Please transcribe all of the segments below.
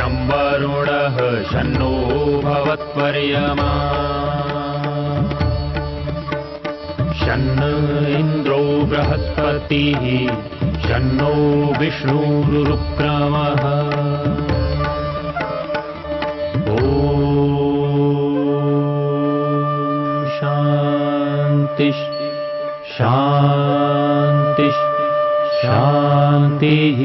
शं वरुणः शन्नो भवत्पर्यमा शन्न इन्द्रो बृहस्पतिः शन्नो विष्णुरुक्रमः ॐ शान्ति शान्ति शान्तिः।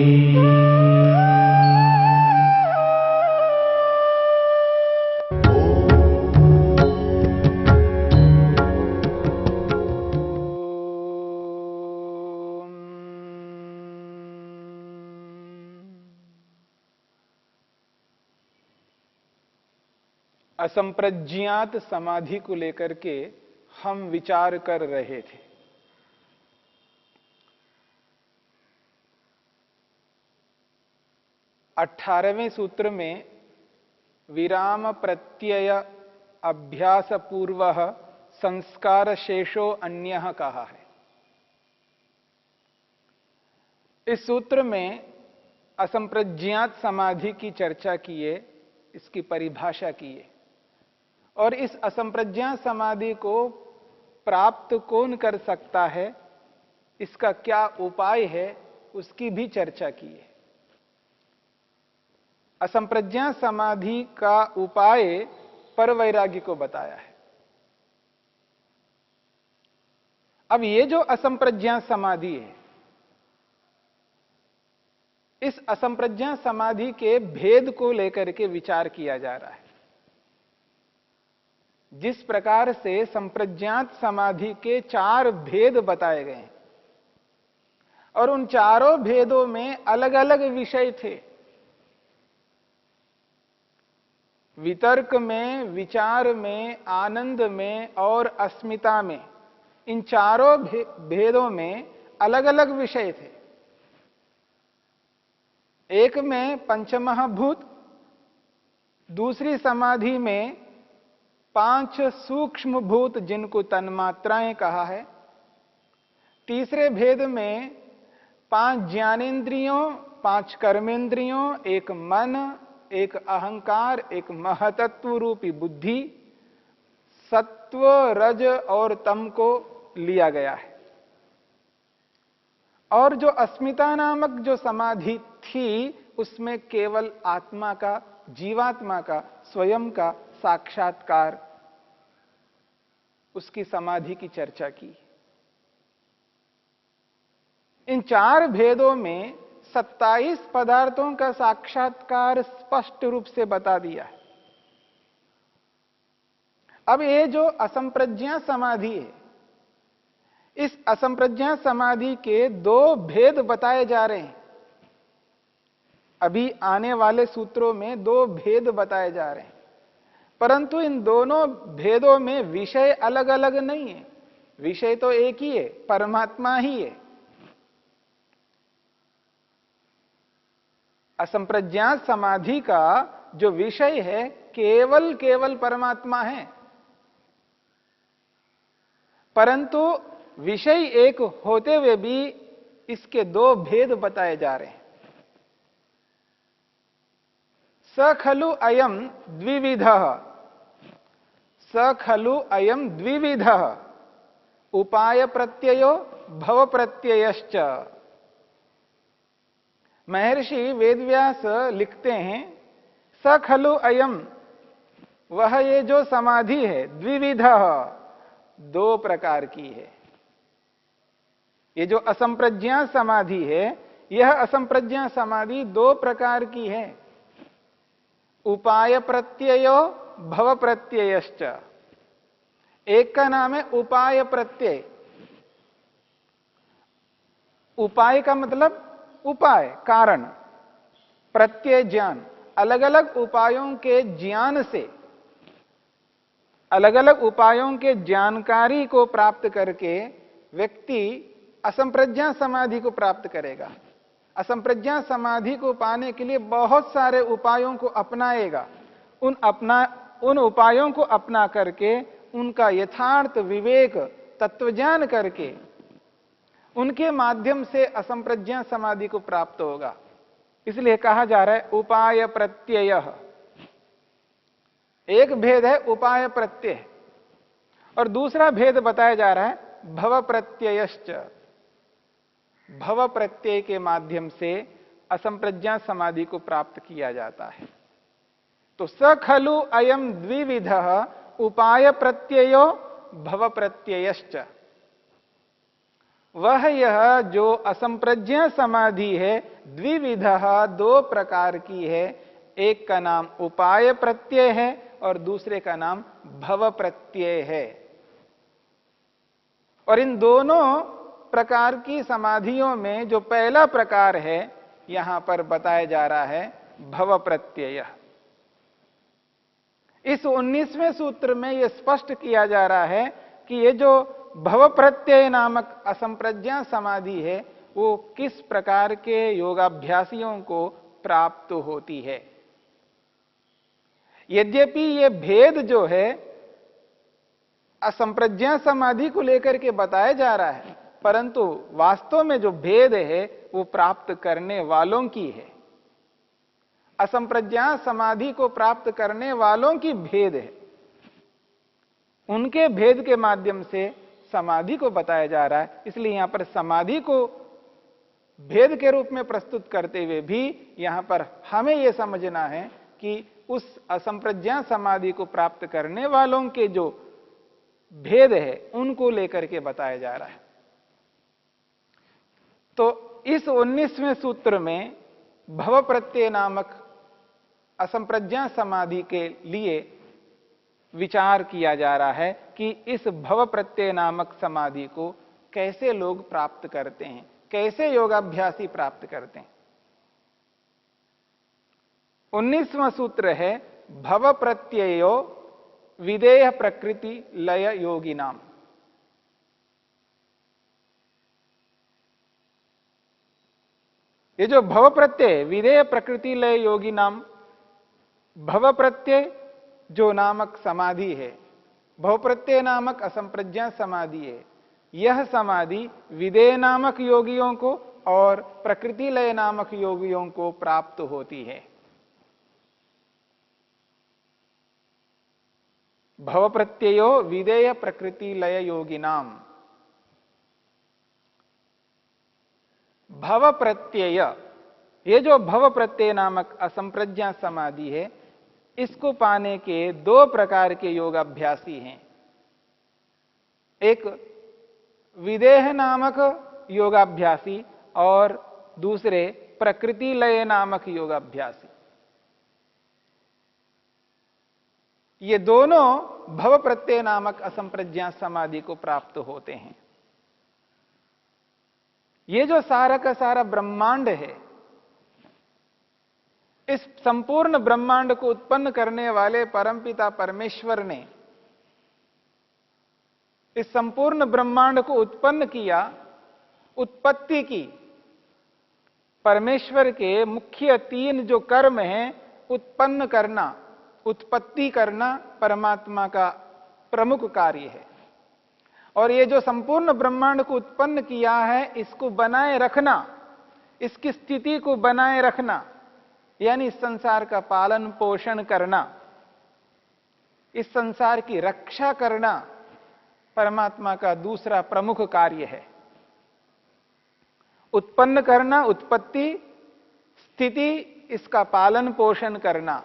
असंप्रज्ञात समाधि को लेकर के हम विचार कर रहे थे। अठारहवें सूत्र में विराम प्रत्यय अभ्यास पूर्व संस्कार शेषो अन्यः कहा है। इस सूत्र में असंप्रज्ञात समाधि की चर्चा किए, इसकी परिभाषा किए और इस असंप्रज्ञात समाधि को प्राप्त कौन कर सकता है, इसका क्या उपाय है, उसकी भी चर्चा की है। असंप्रज्ञात समाधि का उपाय पर वैराग्य को बताया है। अब ये जो असंप्रज्ञात समाधि है, इस असंप्रज्ञात समाधि के भेद को लेकर के विचार किया जा रहा है। जिस प्रकार से संप्रज्ञात समाधि के 4 भेद बताए गए हैं और उन चारों भेदों में अलग अलग विषय थे। वितर्क में, विचार में, आनंद में और अस्मिता में, इन चारों भेदों में अलग अलग विषय थे। एक में पंचमहाभूत, दूसरी समाधि में 5 सूक्ष्म भूत जिनको तन्मात्राएं कहा है, तीसरे भेद में 5 ज्ञानेंद्रियों, 5 कर्मेंद्रियों, एक मन, एक अहंकार, एक महतत्व रूपी बुद्धि, सत्व, रज और तम को लिया गया है। और जो अस्मिता नामक जो समाधि थी, उसमें केवल आत्मा का, जीवात्मा का, स्वयं का साक्षात्कार, उसकी समाधि की चर्चा की। इन 4 भेदों में 27 पदार्थों का साक्षात्कार स्पष्ट रूप से बता दिया है। अब ये जो असंप्रज्ञात समाधि है, इस असंप्रज्ञात समाधि के 2 भेद बताए जा रहे हैं। अभी आने वाले सूत्रों में 2 भेद बताए जा रहे हैं, परंतु इन दोनों भेदों में विषय अलग अलग नहीं है। विषय तो एक ही है, परमात्मा ही है। असंप्रज्ञात समाधि का जो विषय है केवल परमात्मा है, परंतु विषय एक होते हुए भी इसके 2 भेद बताए जा रहे हैं। स खलु अयम द्विविधः, स खलु अयम द्विविधः उपाय प्रत्ययो भव प्रत्ययश्च। महर्षि वेदव्यास लिखते हैं, स खलु अयम, वह ये जो समाधि है, द्विविधः, 2 प्रकार की है। ये जो असंप्रज्ञात समाधि है, यह असंप्रज्ञात समाधि 2 प्रकार की है। उपाय प्रत्ययो भव प्रत्ययश्च। एक का नाम है उपाय प्रत्यय। उपाय का मतलब उपाय, कारण, प्रत्यय ज्ञान। अलग अलग उपायों के ज्ञान से, अलग अलग उपायों के जानकारी को प्राप्त करके व्यक्ति असंप्रज्ञात समाधि को प्राप्त करेगा। असंप्रज्ञात समाधि को पाने के लिए बहुत सारे उपायों को अपनाएगा। उन उपायों को अपना करके, उनका यथार्थ विवेक तत्वज्ञान करके, उनके माध्यम से असंप्रज्ञात समाधि को प्राप्त होगा। इसलिए कहा जा रहा है उपाय प्रत्यय। एक भेद है उपाय प्रत्यय और दूसरा भेद बताया जा रहा है भव प्रत्ययश्च। भव प्रत्यय के माध्यम से असंप्रज्ञा समाधि को प्राप्त किया जाता है। तो स खलु अयम द्विविध उपाय प्रत्ययो भव प्रत्ययश्च। वह यह जो असंप्रज्ञा समाधि है द्विविध, दो प्रकार की है। एक का नाम उपाय प्रत्यय है और दूसरे का नाम भव प्रत्यय है। और इन दोनों प्रकार की समाधियों में जो पहला प्रकार है यहां पर बताया जा रहा है भव प्रत्यय। इस 19वें सूत्र में यह स्पष्ट किया जा रहा है कि ये जो भव प्रत्यय नामक असंप्रज्ञा समाधि है वो किस प्रकार के योगाभ्यासियों को प्राप्त होती है। यद्यपि ये भेद जो है असंप्रज्ञा समाधि को लेकर के बताया जा रहा है, परंतु वास्तव में जो भेद है वो प्राप्त करने वालों की है। असंप्रज्ञा समाधि को प्राप्त करने वालों की भेद है, उनके भेद के माध्यम से समाधि को बताया जा रहा है। इसलिए यहां पर समाधि को भेद के रूप में प्रस्तुत करते हुए भी यहां पर हमें यह समझना है कि उस असंप्रज्ञा समाधि को प्राप्त करने वालों के जो भेद है उनको लेकर के बताया जा रहा है। तो इस 19वें सूत्र में भव प्रत्यय नामक असंप्रज्ञा समाधि के लिए विचार किया जा रहा है कि इस भव प्रत्यय नामक समाधि को कैसे लोग प्राप्त करते हैं, कैसे योगाभ्यासी प्राप्त करते हैं। 19वां सूत्र है भव प्रत्ययो विधेय प्रकृति लय योगी नाम। ये जो भव प्रत्यय विधेय प्रकृति लय योगी नाम, भव प्रत्यय जो नामक समाधि है, भव प्रत्यय नामक असंप्रज्ञा समाधि है, यह समाधि विधेय नामक योगियों को और प्रकृति लय नामक योगियों को प्राप्त होती है। भव प्रत्ययो विधेय प्रकृति लय योगी नाम। भव प्रत्यय, ये जो भव प्रत्यय नामक असंप्रज्ञा समाधि है, इसको पाने के दो प्रकार के योगाभ्यासी हैं। एक विदेह नामक योगाभ्यासी और दूसरे प्रकृति लय नामक योगाभ्यासी। ये दोनों भव प्रत्यय नामक असंप्रज्ञा समाधि को प्राप्त होते हैं। ये जो सारा का सारा ब्रह्मांड है, इस संपूर्ण ब्रह्मांड को उत्पन्न करने वाले परमपिता परमेश्वर ने इस संपूर्ण ब्रह्मांड को उत्पन्न किया, उत्पत्ति की। परमेश्वर के मुख्य तीन जो कर्म हैं, उत्पन्न करना, उत्पत्ति करना परमात्मा का प्रमुख कार्य है। और ये जो संपूर्ण ब्रह्मांड को उत्पन्न किया है, इसको बनाए रखना, इसकी स्थिति को बनाए रखना, यानी इस संसार का पालन पोषण करना, इस संसार की रक्षा करना परमात्मा का दूसरा प्रमुख कार्य है। उत्पन्न करना, उत्पत्ति, स्थिति, इसका पालन पोषण करना।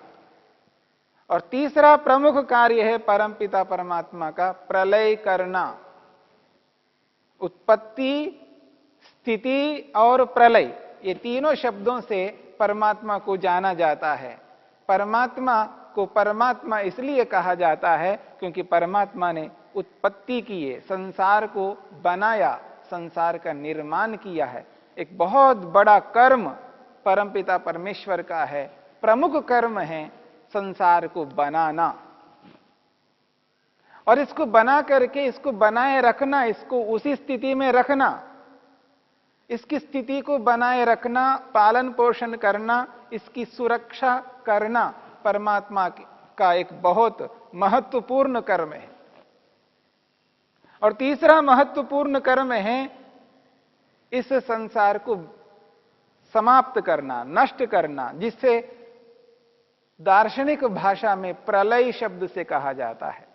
और तीसरा प्रमुख कार्य है परमपिता परमात्मा का प्रलय करना। उत्पत्ति, स्थिति और प्रलय, ये तीनों शब्दों से परमात्मा को जाना जाता है। परमात्मा को परमात्मा इसलिए कहा जाता है क्योंकि परमात्मा ने उत्पत्ति की है, संसार को बनाया, संसार का निर्माण किया है। एक बहुत बड़ा कर्म परमपिता परमेश्वर का है, प्रमुख कर्म है संसार को बनाना। और इसको बना करके इसको बनाए रखना, इसको उसी स्थिति में रखना, इसकी स्थिति को बनाए रखना, पालन पोषण करना, इसकी सुरक्षा करना परमात्मा का एक बहुत महत्वपूर्ण कर्म है। और तीसरा महत्वपूर्ण कर्म है इस संसार को समाप्त करना, नष्ट करना, जिससे दार्शनिक भाषा में प्रलय शब्द से कहा जाता है।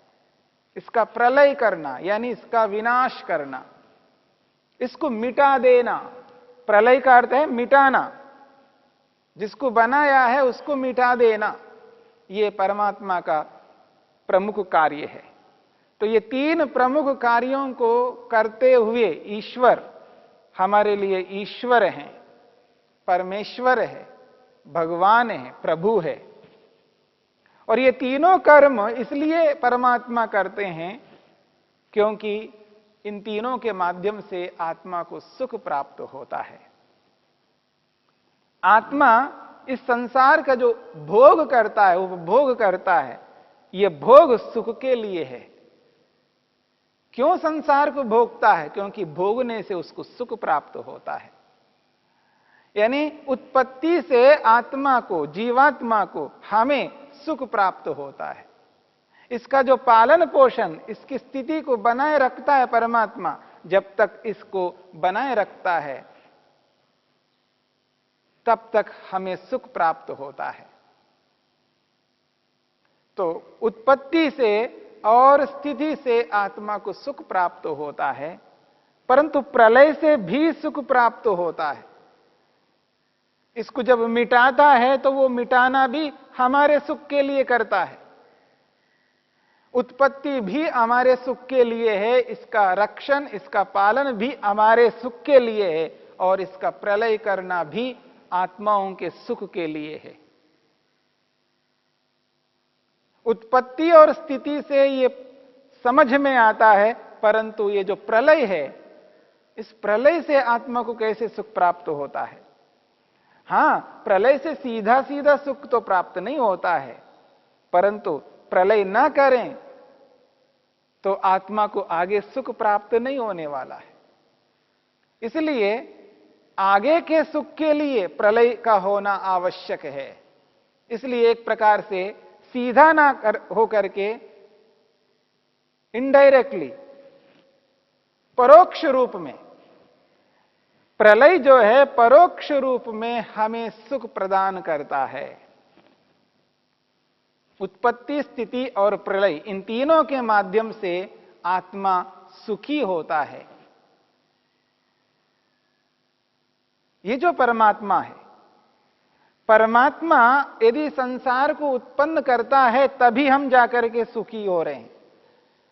इसका प्रलय करना यानी इसका विनाश करना, इसको मिटा देना। प्रलय का अर्थ है मिटाना, जिसको बनाया है उसको मिटा देना। यह परमात्मा का प्रमुख कार्य है। तो ये तीन प्रमुख कार्यों को करते हुए ईश्वर हमारे लिए ईश्वर हैं, परमेश्वर है, भगवान है, प्रभु है। और ये तीनों कर्म इसलिए परमात्मा करते हैं क्योंकि इन तीनों के माध्यम से आत्मा को सुख प्राप्त होता है। आत्मा इस संसार का जो भोग करता है, उपभोग करता है, यह भोग सुख के लिए है। क्यों संसार को भोगता है? क्योंकि भोगने से उसको सुख प्राप्त होता है। यानी उत्पत्ति से आत्मा को, जीवात्मा को हमें सुख प्राप्त होता है। इसका जो पालन पोषण, इसकी स्थिति को बनाए रखता है परमात्मा। जब तक इसको बनाए रखता है तब तक हमें सुख प्राप्त होता है। तो उत्पत्ति से और स्थिति से आत्मा को सुख प्राप्त होता है, परंतु प्रलय से भी सुख प्राप्त होता है। इसको जब मिटाता है तो वो मिटाना भी हमारे सुख के लिए करता है। उत्पत्ति भी हमारे सुख के लिए है, इसका रक्षण, इसका पालन भी हमारे सुख के लिए है, और इसका प्रलय करना भी आत्माओं के सुख के लिए है। उत्पत्ति और स्थिति से ये समझ में आता है, परंतु ये जो प्रलय है, इस प्रलय से आत्मा को कैसे सुख प्राप्त होता है? हां, प्रलय से सीधा सीधा सुख तो प्राप्त नहीं होता है, परंतु प्रलय ना करें तो आत्मा को आगे सुख प्राप्त नहीं होने वाला है। इसलिए आगे के सुख के लिए प्रलय का होना आवश्यक है। इसलिए एक प्रकार से सीधा ना हो करके इनडायरेक्टली, परोक्ष रूप में, प्रलय जो है परोक्ष रूप में हमें सुख प्रदान करता है। उत्पत्ति, स्थिति और प्रलय, इन तीनों के माध्यम से आत्मा सुखी होता है। ये जो परमात्मा है, परमात्मा यदि संसार को उत्पन्न करता है तभी हम जाकर के सुखी हो रहे हैं।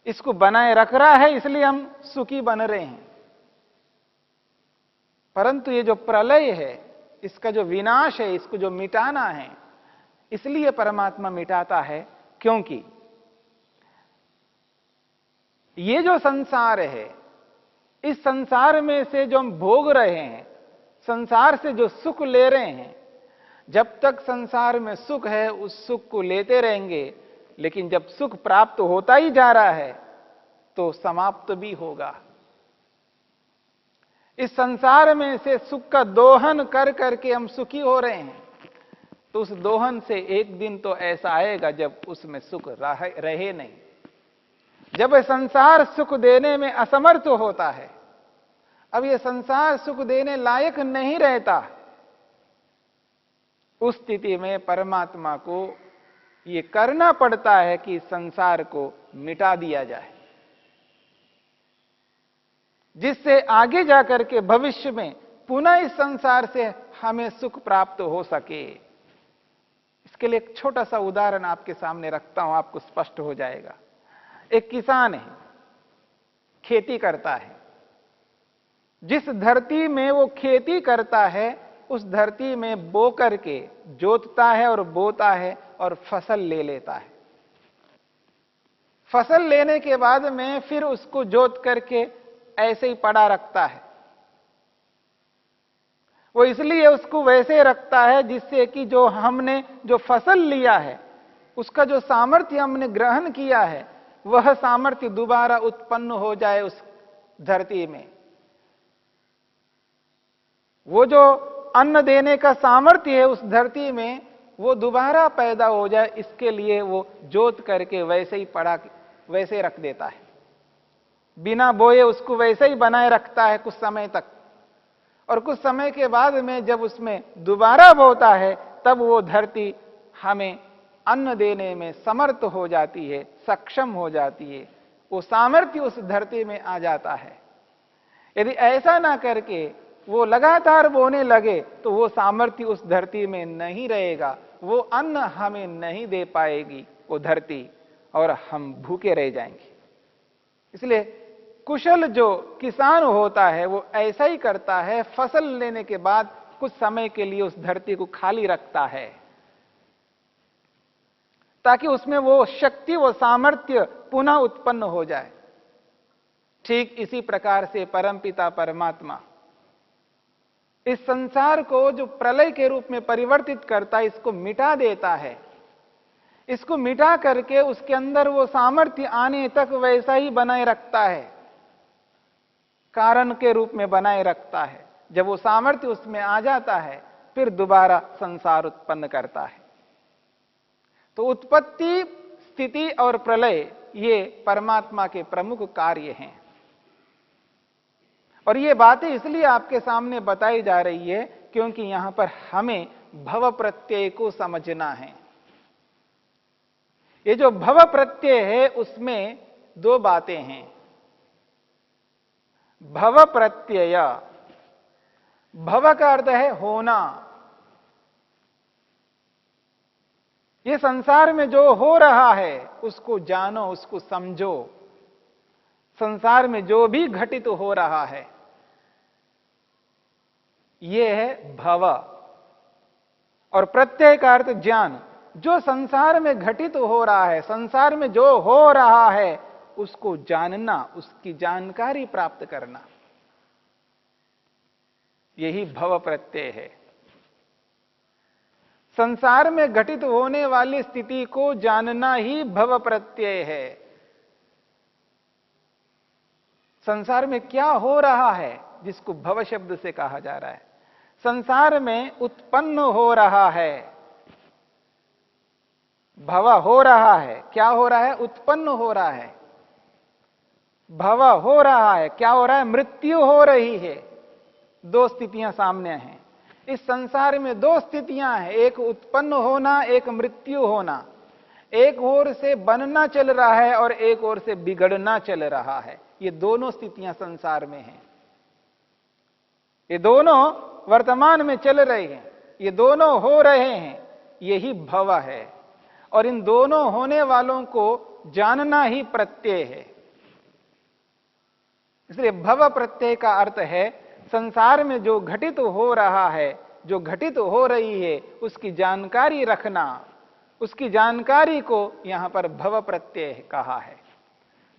इसको बनाए रख रहा है इसलिए हम सुखी बन रहे हैं। परंतु ये जो प्रलय है, इसका जो विनाश है, इसको जो मिटाना है, इसलिए परमात्मा मिटाता है, क्योंकि ये जो संसार है, इस संसार में से जो हम भोग रहे हैं, संसार से जो सुख ले रहे हैं, जब तक संसार में सुख है उस सुख को लेते रहेंगे, लेकिन जब सुख प्राप्त होता ही जा रहा है तो समाप्त भी होगा। इस संसार में से सुख का दोहन कर करके हम सुखी हो रहे हैं, तो उस दोहन से एक दिन तो ऐसा आएगा जब उसमें सुख रहे नहीं। जब संसार सुख देने में असमर्थ होता है, अब यह संसार सुख देने लायक नहीं रहता, उस स्थिति में परमात्मा को यह करना पड़ता है कि संसार को मिटा दिया जाए, जिससे आगे जाकर के भविष्य में पुनः इस संसार से हमें सुख प्राप्त हो सके। इसके लिए एक छोटा सा उदाहरण आपके सामने रखता हूं, आपको स्पष्ट हो जाएगा। एक किसान है, खेती करता है। जिस धरती में वो खेती करता है उस धरती में बो करके जोतता है और बोता है और फसल ले लेता है। फसल लेने के बाद में फिर उसको जोत करके ऐसे ही पड़ा रखता है। वो इसलिए उसको वैसे रखता है जिससे कि जो हमने जो फसल लिया है, उसका जो सामर्थ्य हमने ग्रहण किया है, वह सामर्थ्य दोबारा उत्पन्न हो जाए उस धरती में। वो जो अन्न देने का सामर्थ्य है उस धरती में, वो दोबारा पैदा हो जाए, इसके लिए वो जोत करके वैसे ही पड़ा, वैसे रख देता है। बिना बोए उसको वैसे ही बनाए रखता है कुछ समय तक, और कुछ समय के बाद में जब उसमें दोबारा बोता है तब वो धरती हमें अन्न देने में समर्थ हो जाती है, सक्षम हो जाती है, वो सामर्थ्य उस धरती में आ जाता है। यदि ऐसा ना करके वो लगातार बोने लगे तो वो सामर्थ्य उस धरती में नहीं रहेगा, वो अन्न हमें नहीं दे पाएगी वो धरती, और हम भूखे रह जाएंगे। इसलिए कुशल जो किसान होता है वो ऐसा ही करता है, फसल लेने के बाद कुछ समय के लिए उस धरती को खाली रखता है ताकि उसमें वो शक्ति, वो सामर्थ्य पुनः उत्पन्न हो जाए। ठीक इसी प्रकार से परमपिता परमात्मा इस संसार को जो प्रलय के रूप में परिवर्तित करता है, इसको मिटा देता है। इसको मिटा करके उसके अंदर वो सामर्थ्य आने तक वैसा ही बनाए रखता है, कारण के रूप में बनाए रखता है। जब वो सामर्थ्य उसमें आ जाता है फिर दोबारा संसार उत्पन्न करता है। तो उत्पत्ति, स्थिति और प्रलय ये परमात्मा के प्रमुख कार्य हैं। और ये बातें इसलिए आपके सामने बताई जा रही है क्योंकि यहां पर हमें भव प्रत्यय को समझना है। ये जो भव प्रत्यय है उसमें दो बातें हैं। भव प्रत्यय, भव का अर्थ है होना। ये संसार में जो हो रहा है उसको जानो, उसको समझो। संसार में जो भी घटित हो रहा है यह है भव। और प्रत्यय का अर्थ ज्ञान। जो संसार में घटित हो रहा है, संसार में जो हो रहा है उसको जानना, उसकी जानकारी प्राप्त करना, यही भव प्रत्यय है। संसार में घटित होने वाली स्थिति को जानना ही भव प्रत्यय है। संसार में क्या हो रहा है जिसको भव शब्द से कहा जा रहा है। संसार में उत्पन्न हो रहा है, भव हो रहा है। क्या हो रहा है? उत्पन्न हो रहा है। भव हो रहा है, क्या हो रहा है? मृत्यु हो रही है। दो स्थितियां सामने हैं। इस संसार में दो स्थितियां हैं, एक उत्पन्न होना, एक मृत्यु होना। एक ओर से बनना चल रहा है और एक ओर से बिगड़ना चल रहा है। ये दोनों स्थितियां संसार में हैं। ये दोनों वर्तमान में चल रहे हैं, ये दोनों हो रहे हैं, यही भव है। और इन दोनों होने वालों को जानना ही प्रत्यय है। इसलिए भव प्रत्यय का अर्थ है संसार में जो घटित हो रहा है, जो घटित हो रही है, उसकी जानकारी रखना। उसकी जानकारी को यहां पर भव प्रत्यय कहा है।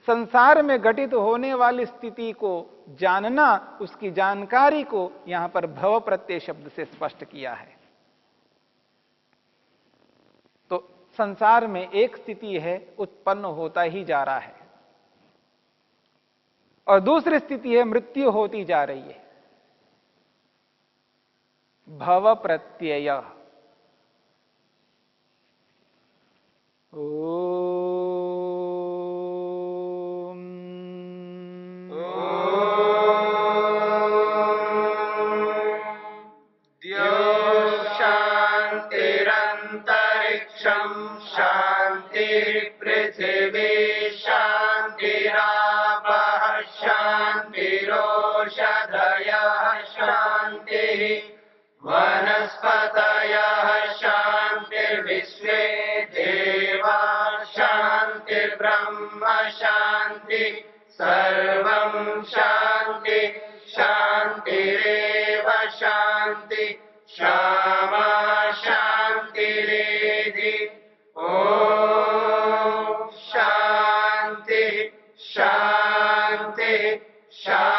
संसार में घटित होने वाली स्थिति को जानना, उसकी जानकारी को यहां पर भव प्रत्यय शब्द से स्पष्ट किया है। तो संसार में एक स्थिति है, उत्पन्न होता ही जा रहा है, और दूसरी स्थिति है, मृत्यु होती जा रही है। भव प्रत्यय। शांतिरंतरिक्षं शांतिर्पृथिवी शांतिरापः शांतिरोषधयः शांतिः वनस्पतयः शांतिर्विश्वे देवा शांतिर्ब्रह्म शांति सर्वं शांति शांतिरेव शांति क्षमा शांतिरेधि। ओम शांति शांति शांति।